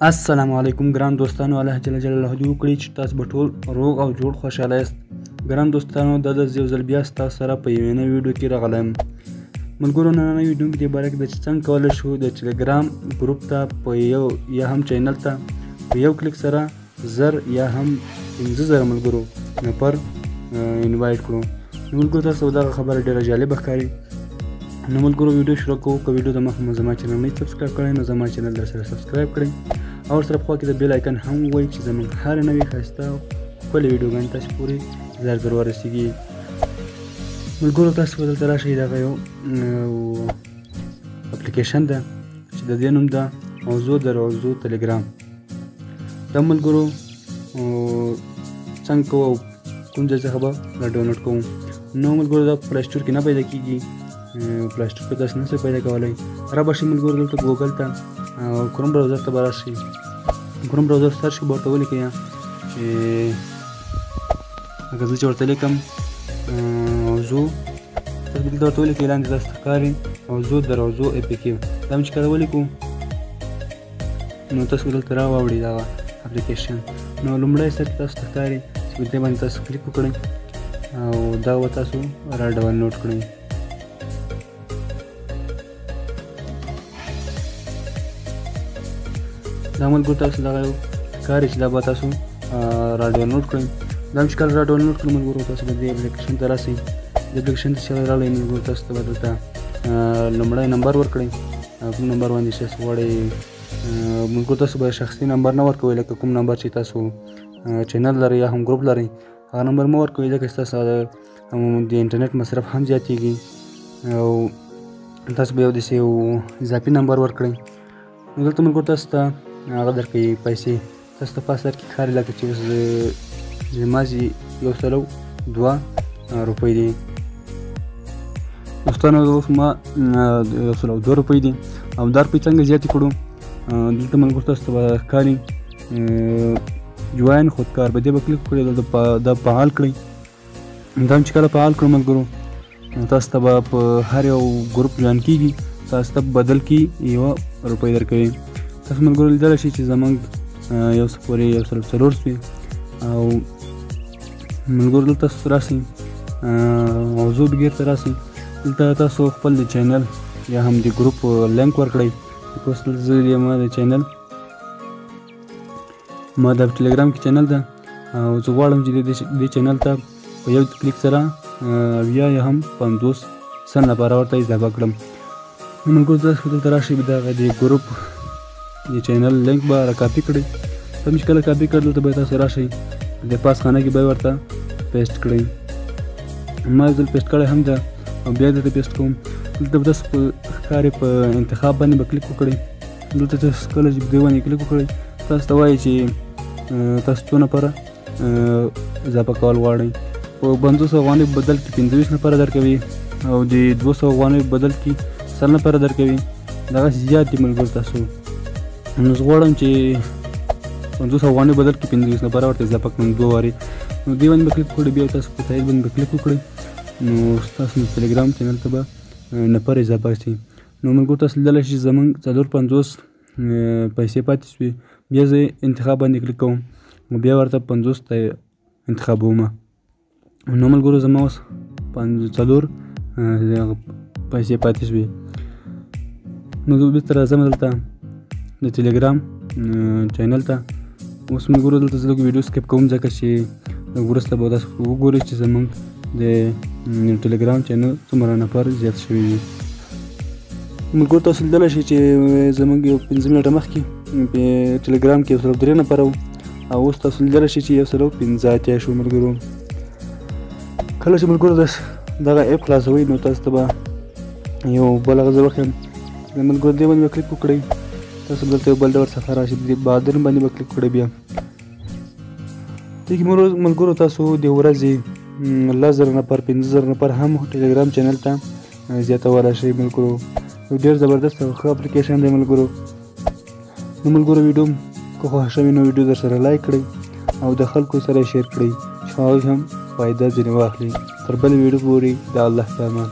السلام علیکم ګران دوستانو، الله جل جلاله دې وکړي چې تاسو به ټول روغ او جوړ خوشحاله یاست. ګران دوستانو، دا د یو ځل بیا ستاسو سره په یوې نوې ویډیو کې راغلی یم. ملګرو، نننۍ ویډیو کې دې باره کې ده چې څنګه کولی شو د ټلګرام ګروپ ته په یو یا هم چینل ته په یو کلیک سره 1000 یا هم 15000 ملګرو نفر انوایټ کړو. نو ملګرو، تاسو ته دغه خبره ډېره جالبه ښکاري. نو ملګرو، ویډیو شروع کوو. که ویډیو د مخکې مو زما چینل نه سبسکرایب کړی نو زما چینل در سره سبسکرایب کړئ او ورسره په خوا کې د بیل آیکن هم ووایئ چې زموږ هرې نوې ښایسته او ښکلې ویډیوګانې تاسو پورې زر زر ورسیږي. ملګرو، تاسو به دلته راشئ. دغه یو اپلیکیشن ده چې د دې نوم ده موضوع در موضوع ټلګرام. دا ملګرو څنګه کوو او کوم ځای څخه به را ډاونلوډ کوو. نو ملګرو، دا پلی سټور کې نه پیدا کېږي. پلی سټور کې تاسو نشئ پیدا کولی. را به شئ ملګرو دلته ګوګل ته او کروم براوزر ته به راشئ. کروم براوزر سرچ کې به ورته ولیکئ چې لکه زه چې ورته لیکم موضوع، تاسو به دلته ورته ولیکئ لاندې تاسو ته ښکاري موضوع در موضوع APK. دا مې چې کله ولیکو نو تاسو به دلته راواوړئ دغه اپلیکیشن. نو لومړی سر کې تاسو ته ښکاري چې په دې باندې تاسو کلیک وکړئ او دا به تاسو را ډاونلوډ کړئ. دا ملګرو تاسو دغه یو ښکاري چې دا به تاسو را ډاونلوډ کړئ. دا چې کله را ډاونلوډ کړئ ملګرو، تاسو به دې اپلیکیشن ته راسئ. د اپلیکیشن ته چې راغلی ملګرو، تاسو ته به دلته لومړی نمبر ورکړئ. کوم نمبر باندې چې تاسو غواړئ ملګرو، تاسو به شخصي نمبر نه ورکوئ. لکه کوم نمبر چې تاسو چینل لرئ یا هم ګروپ لرئ هغه نمبر مه ورکوئ، ځکه چې تاسو د انټرنیټ مصرف هم زیاتېږي او تاسو به یو داسې یو اضافي نمبر ورکړئ. نو دلته ملګرو تاسو ته هغه درکوي پیسې. تاسو ته په سر کې ښکاري لکه چې اوس زما 102 روپۍ دي. دوستانو، اوس ما 102 روپۍ دي او دا روپۍ څنګه زیاتې کړو؟ دلته ملګرو تاسو ته به ښکاري جوین خودکار، په دې به کلیک کړئ، دا فعال کړئ. دا چې کله فعال کړو ملګرو، تاسو ته به په هر یو ګروپ جوین کېږي، تاسو ته بدل کې 1 روپۍ درکوي. تاسو ملګرو لیدلی شئ چې زموږ 100 پورې 104 شوي. او ملګرو دلته تاسو راسئ، موضوع بګیر ته راسئ. دلته تاسو خپل د چینل یا هم د ګروپ لینک ورکړئ. اوس دلته زه ما د چینل ما د ټلګرام کې چینل ده او زه غواړم چې دې چینل ته په یو کلیک سره 20 یا هم 50 سن لپاره ورته اضافه کړم. نو ملګرو تاسو دلته راشئ، دغه د ګروپ د چینل لینک به را کاپي کړئ. کوم چې کله کاپي کړل دلته به تاسو راشئ، د پاس خانه کې به ورته پیسټ کړئ. ما یو ځل پیسټ کړی هم ده او بیا دلته پیسټ کوم. دلته به تاسو په ښکاري په انتخاب باندې به کلیک وکړئ. دلته تاسو کله چې دې باندې کلیک وکړئ، تاسو ته وایي چې تاسو څو نفره اضافه کول غواړئ. په 500 افغانۍ بدل کې 25 نفره درکوي او د 200 افغانۍ بدل کې 100 نفره درکوي. دغسې زیات دي ملګرو. تاسو نو زه غواړم چې 50 افغانۍ بدل کې 25 نفره ورته اضافه کړم 2 وارې. نو دې باندې به کلیک وکړئ، بیا تاسو په تایید باندې به کلیک وکړئ. نو ستاسو د ټلګرام چینل ته به نفر اضافه شي. نو ملګرو تاسو لیدلی شئ زموږ 450 پیسې پاتې شوې. بیا زه انتخاب باندې کلیک کوم او بیا ورته 50 ته انتخابوم. نو ملګرو زما اوس 4 پیسې پاتې شوې. نو زه بېرته راځم دلته د ټلګرام چینل ته. اوس ملګرو دلته زه لږ ویډیو سکیپ کوم، ځکه چې لږ وروسته به تاسو وګورئ چې زموږ د ټلګرام چینل څومره نفر زیات شوي دي. ملګرو تاسو لیدلی شئ چې زموږ یو 15 منټه مخکې په ټلګرام کې 103 نفره وو او اوس تاسو لیدلی شئ چې 115 اتیا شو. ملګرو کله چې ملګرو دغه اپ خلاصوئ نو تاسو ته به یو بله غزه وښیم. ملګرو دې باندې به کلیک وکړئ، تاسو دلته یو بل ډول صفحه راشي، د بهادر باندې به کلیک وکړئ. بیا دې ملګرو تاسو د ورځې 1000 نفر 15000 نفر هم ټلګرام چینل ته زیاتولی شئ. ملګرو ډېر زبردست او ښه اپلیکیشن دی ملګرو. نو ملګرو ویډیو که خوښ شوي نو ویډیو در سره لایک کړئ او د خلکو سره یې شیر کړئ چې هغوی هم فایده ځینې واخلي. تر بلې ویډیو پورې د الله په امان.